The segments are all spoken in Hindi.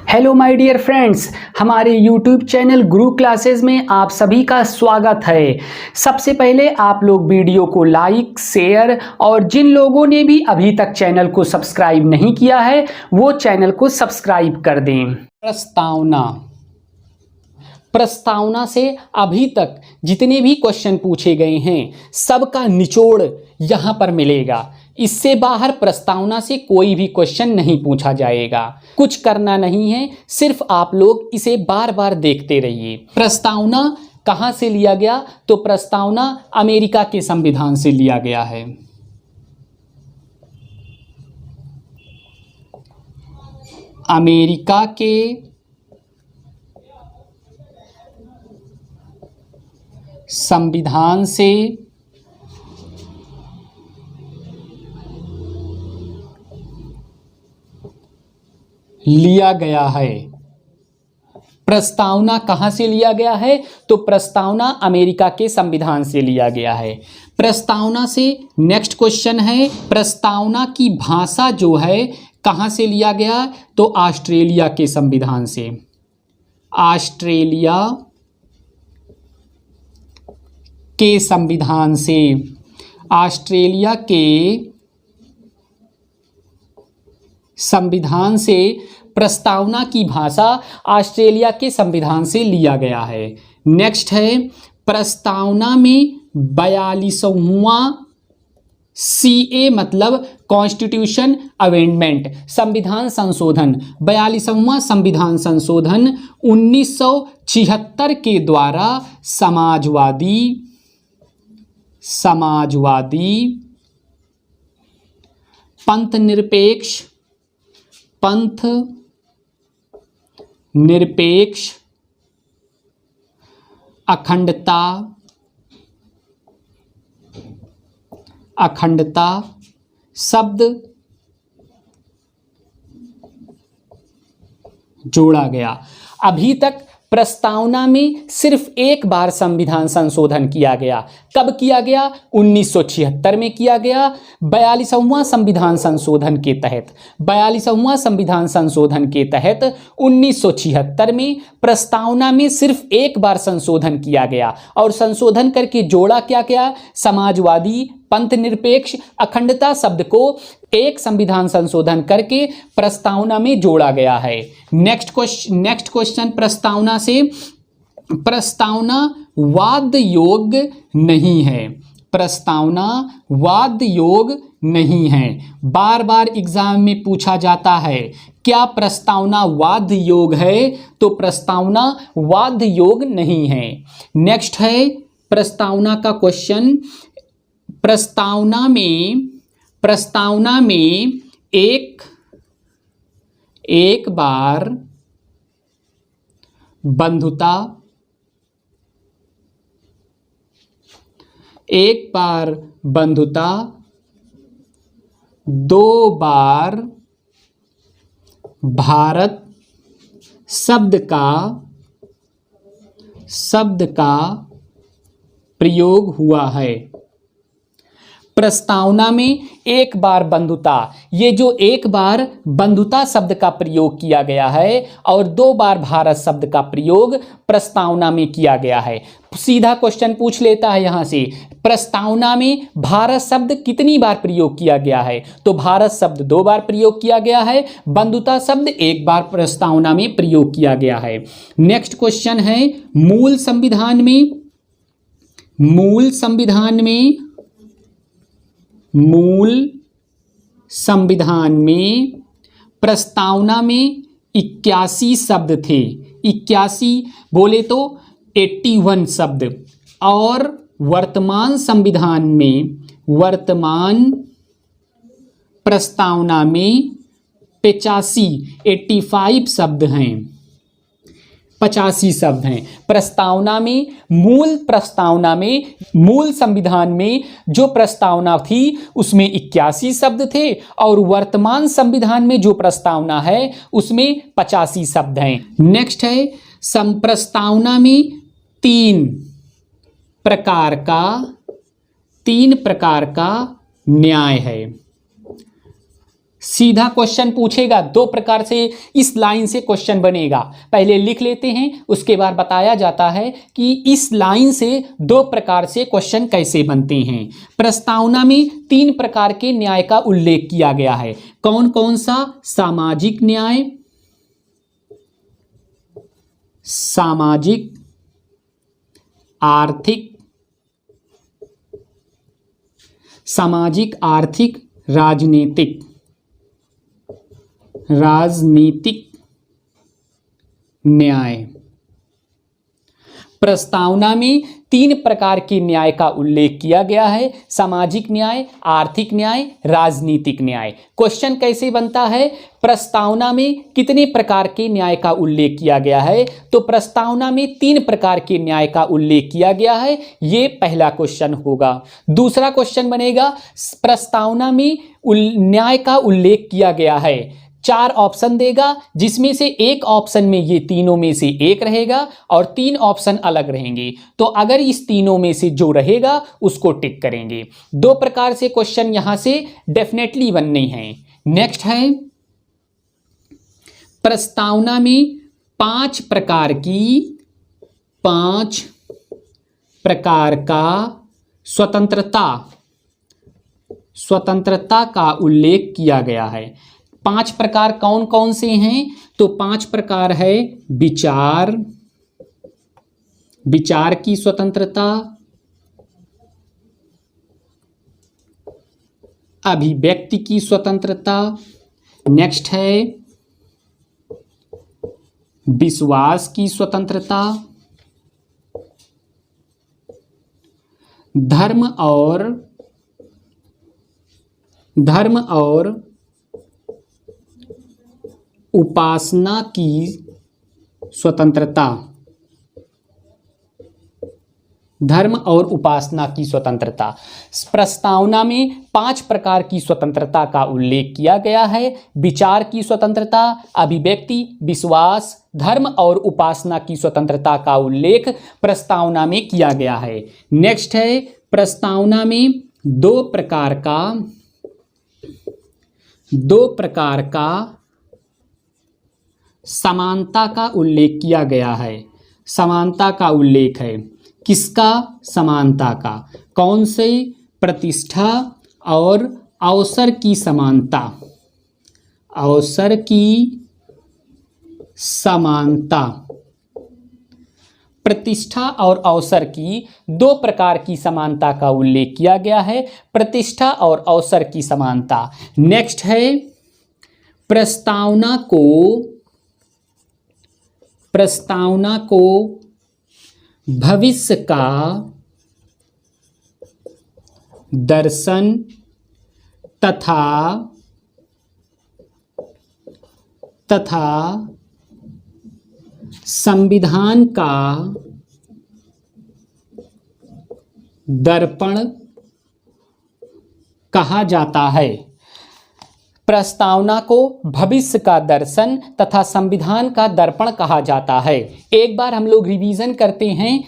हेलो माय डियर फ्रेंड्स, हमारे यूट्यूब चैनल गुरु क्लासेस में आप सभी का स्वागत है। सबसे पहले आप लोग वीडियो को लाइक, शेयर और जिन लोगों ने भी अभी तक चैनल को सब्सक्राइब नहीं किया है वो चैनल को सब्सक्राइब कर दें। प्रस्तावना से अभी तक जितने भी क्वेश्चन पूछे गए हैं सबका निचोड़ यहाँ पर मिलेगा। इससे बाहर प्रस्तावना से कोई भी क्वेश्चन नहीं पूछा जाएगा। कुछ करना नहीं है, सिर्फ आप लोग इसे बार बार देखते रहिए। प्रस्तावना कहाँ से लिया गया? तो प्रस्तावना अमेरिका के संविधान से लिया गया है। अमेरिका के संविधान से लिया गया है। प्रस्तावना कहाँ से लिया गया है? तो प्रस्तावना अमेरिका के संविधान से लिया गया है। प्रस्तावना से नेक्स्ट क्वेश्चन है, प्रस्तावना की भाषा जो है कहाँ से लिया गया? तो ऑस्ट्रेलिया के संविधान से। ऑस्ट्रेलिया के संविधान से। ऑस्ट्रेलिया के संविधान से प्रस्तावना की भाषा ऑस्ट्रेलिया के संविधान से लिया गया है। नेक्स्ट है, प्रस्तावना में 42वां CA मतलब कॉन्स्टिट्यूशन अमेंडमेंट, संविधान संशोधन, 42वां संविधान संशोधन 1976 के द्वारा समाजवादी पंथ निरपेक्ष अखंडता शब्द जोड़ा गया। अभी तक प्रस्तावना में सिर्फ एक बार संविधान संशोधन किया गया। कब किया गया? 1976 में किया गया, 42वां संविधान संशोधन के तहत। 42वां संविधान संशोधन के तहत 1976 में प्रस्तावना में सिर्फ एक बार संशोधन किया गया और संशोधन करके जोड़ा क्या क्या? समाजवादी, पंथ निरपेक्ष, अखंडता शब्द को एक संविधान संशोधन करके प्रस्तावना में जोड़ा गया है। नेक्स्ट क्वेश्चन, प्रस्तावना से प्रस्तावना वाद योग्य नहीं है। प्रस्तावना वाद योग्य नहीं है। बार बार एग्जाम में पूछा जाता है, क्या प्रस्तावना वाद योग्य है? तो प्रस्तावना वाद योग्य नहीं है। नेक्स्ट है प्रस्तावना का क्वेश्चन, प्रस्तावना में एक बार बंधुता, दो बार भारत शब्द का प्रयोग हुआ है। प्रस्तावना में एक बार बंधुता, ये जो एक बार बंधुता शब्द का प्रयोग किया गया है और दो बार भारत शब्द का प्रयोग प्रस्तावना में किया गया है। सीधा क्वेश्चन पूछ लेता है यहां से, प्रस्तावना में भारत शब्द कितनी बार प्रयोग किया गया है? तो भारत शब्द 2 बार प्रयोग किया गया है, बंधुता शब्द 1 बार प्रस्तावना में प्रयोग किया गया है। नेक्स्ट क्वेश्चन है, मूल संविधान में प्रस्तावना में 81 शब्द थे। 81 बोले तो 81 शब्द, और वर्तमान प्रस्तावना में 85 शब्द हैं। 85 शब्द हैं। मूल संविधान में जो प्रस्तावना थी उसमें 81 शब्द थे और वर्तमान संविधान में जो प्रस्तावना है उसमें 85 शब्द हैं। नेक्स्ट है, प्रस्तावना में 3 प्रकार का न्याय है। सीधा क्वेश्चन पूछेगा, दो प्रकार से इस लाइन से क्वेश्चन बनेगा। पहले लिख लेते हैं, उसके बाद बताया जाता है कि इस लाइन से दो प्रकार से क्वेश्चन कैसे बनते हैं। प्रस्तावना में 3 प्रकार के न्याय का उल्लेख किया गया है। कौन कौन सा? सामाजिक न्याय, सामाजिक, आर्थिक, सामाजिक, आर्थिक, राजनीतिक, राजनीतिक न्याय। प्रस्तावना में 3 प्रकार के न्याय का उल्लेख किया गया है, सामाजिक न्याय, आर्थिक न्याय, राजनीतिक न्याय। क्वेश्चन कैसे बनता है? प्रस्तावना में कितने प्रकार के न्याय का उल्लेख किया गया है? तो प्रस्तावना में 3 प्रकार के न्याय का उल्लेख किया गया है, ये पहला क्वेश्चन होगा। दूसरा क्वेश्चन बनेगा, प्रस्तावना में न्याय का उल्लेख किया गया है, 4 ऑप्शन देगा, जिसमें से एक ऑप्शन में ये तीनों में से एक रहेगा और 3 ऑप्शन अलग रहेंगे। तो अगर इस तीनों में से जो रहेगा उसको टिक करेंगे। 2 प्रकार से क्वेश्चन यहां से डेफिनेटली बनने हैं। नेक्स्ट है, प्रस्तावना में 5 प्रकार का स्वतंत्रता का उल्लेख किया गया है। 5 प्रकार कौन कौन से हैं? तो 5 प्रकार है, विचार की स्वतंत्रता, अभिव्यक्ति की स्वतंत्रता, नेक्स्ट है विश्वास की स्वतंत्रता, धर्म और उपासना की स्वतंत्रता, धर्म और उपासना की स्वतंत्रता। प्रस्तावना में 5 प्रकार की स्वतंत्रता का उल्लेख किया गया है। विचार की स्वतंत्रता, अभिव्यक्ति, विश्वास, धर्म और उपासना की स्वतंत्रता का उल्लेख प्रस्तावना में किया गया है। नेक्स्ट है, प्रस्तावना में 2 प्रकार का समानता का उल्लेख किया गया है। समानता का उल्लेख है, किसका? समानता का। कौन से? प्रतिष्ठा और अवसर की समानता, अवसर की समानता। प्रतिष्ठा और अवसर की 2 प्रकार की समानता का उल्लेख किया गया है, प्रतिष्ठा और अवसर की समानता। नेक्स्ट है, प्रस्तावना को भविष्य का दर्शन तथा संविधान का दर्पण कहा जाता है। प्रस्तावना को भविष्य का दर्शन तथा संविधान का दर्पण कहा जाता है। एक बार हम लोग रिवीजन करते हैं।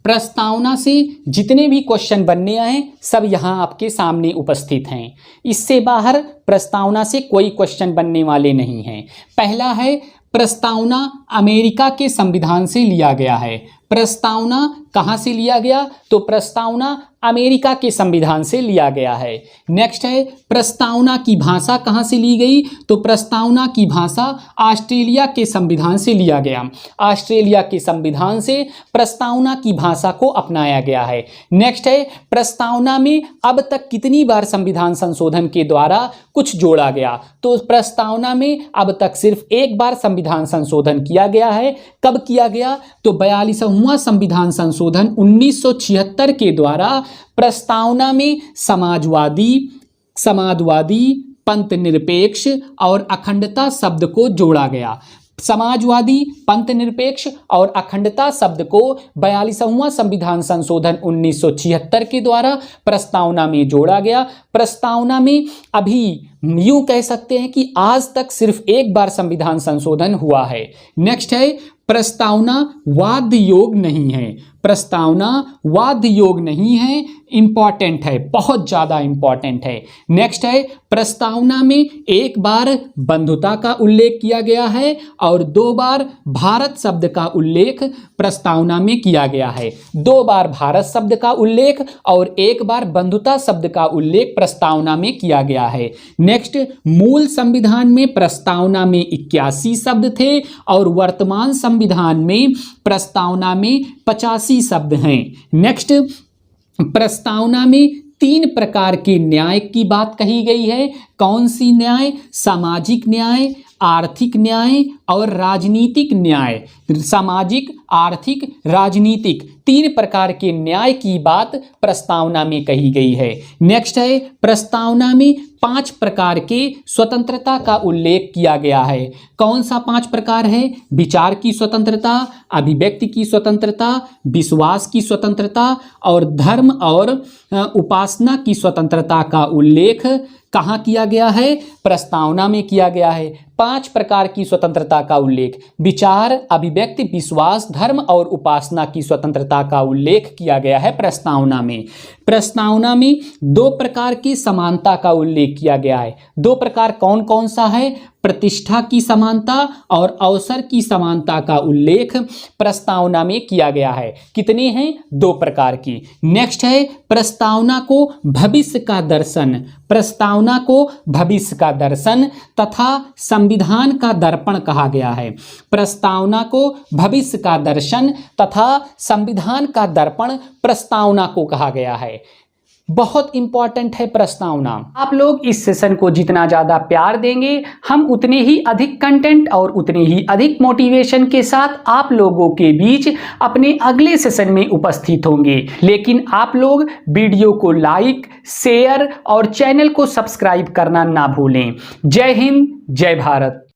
प्रस्तावना से जितने भी क्वेश्चन बनने आए सब यहाँ आपके सामने उपस्थित हैं। इससे बाहर प्रस्तावना से कोई क्वेश्चन बनने वाले नहीं हैं। पहला है, प्रस्तावना अमेरिका के संविधान से लिया गया है। प्रस्तावना कहाँ से लिया गया? तो प्रस्तावना अमेरिका के संविधान से लिया गया है। नेक्स्ट है, प्रस्तावना की भाषा कहाँ से ली गई? तो प्रस्तावना की भाषा ऑस्ट्रेलिया के संविधान से लिया गया। ऑस्ट्रेलिया के संविधान से प्रस्तावना की भाषा को अपनाया गया है। नेक्स्ट है, प्रस्तावना में अब तक कितनी बार संविधान संशोधन के द्वारा कुछ जोड़ा गया? तो प्रस्तावना में अब तक सिर्फ एक बार संविधान संशोधन किया गया है। कब किया गया? तो 42वां संविधान संशोधन 1976 के द्वारा प्रस्तावना में समाजवादी, पंथनिरपेक्ष और अखंडता शब्द को जोड़ा गया। समाजवादी, पंथनिरपेक्ष और अखंडता शब्द को 42वां संविधान संशोधन 1976 के द्वारा प्रस्तावना में जोड़ा गया। प्रस्तावना में अभी यूं कह सकते हैं कि आज तक सिर्फ एक बार संविधान संशोधन हुआ है। नेक्स्ट है, प्रस्तावना वाद योग नहीं है। प्रस्तावना वाद योग नहीं है, इंपॉर्टेंट है, बहुत ज़्यादा इंपॉर्टेंट है। नेक्स्ट है, प्रस्तावना में एक बार बंधुता का उल्लेख किया गया है और 2 बार भारत शब्द का उल्लेख प्रस्तावना में किया गया है। 2 बार भारत शब्द का उल्लेख और 1 बार बंधुता शब्द का उल्लेख प्रस्तावना में किया गया है। नेक्स्ट, मूल संविधान में प्रस्तावना में 81 शब्द थे और वर्तमान संविधान में प्रस्तावना में 85 शब्द हैं। नेक्स्ट, प्रस्तावना में 3 प्रकार के न्याय की बात कही गई है। कौन सी न्याय? सामाजिक न्याय, आर्थिक न्याय और राजनीतिक न्याय। सामाजिक, आर्थिक, राजनीतिक 3 प्रकार के न्याय की बात प्रस्तावना में कही गई है। नेक्स्ट है, प्रस्तावना में 5 प्रकार के स्वतंत्रता का उल्लेख किया गया है। कौन सा 5 प्रकार है? विचार की स्वतंत्रता, अभिव्यक्ति की स्वतंत्रता, विश्वास की स्वतंत्रता और धर्म और उपासना की स्वतंत्रता का उल्लेख कहाँ किया गया है? प्रस्तावना में किया गया है। 5 प्रकार की स्वतंत्रता का उल्लेख, विचार, अभिव्यक्ति, विश्वास, धर्म और उपासना की स्वतंत्रता का उल्लेख किया गया है प्रस्तावना में। प्रस्तावना में 2 प्रकार की समानता का उल्लेख किया गया है। 2 प्रकार कौन कौन सा है? प्रतिष्ठा की समानता और अवसर की समानता का उल्लेख प्रस्तावना में किया गया है। कितने हैं? 2 प्रकार की। नेक्स्ट है, प्रस्तावना को भविष्य का दर्शन, प्रस्तावना को भविष्य का दर्शन तथा संविधान का दर्पण कहा गया है। प्रस्तावना को भविष्य का दर्शन तथा संविधान का दर्पण प्रस्तावना को कहा गया है। बहुत इंपॉर्टेंट है प्रस्तावना। आप लोग इस सेशन को जितना ज़्यादा प्यार देंगे, हम उतने ही अधिक कंटेंट और उतने ही अधिक मोटिवेशन के साथ आप लोगों के बीच अपने अगले सेशन में उपस्थित होंगे। लेकिन आप लोग वीडियो को लाइक, शेयर और चैनल को सब्सक्राइब करना ना भूलें। जय हिंद, जय भारत।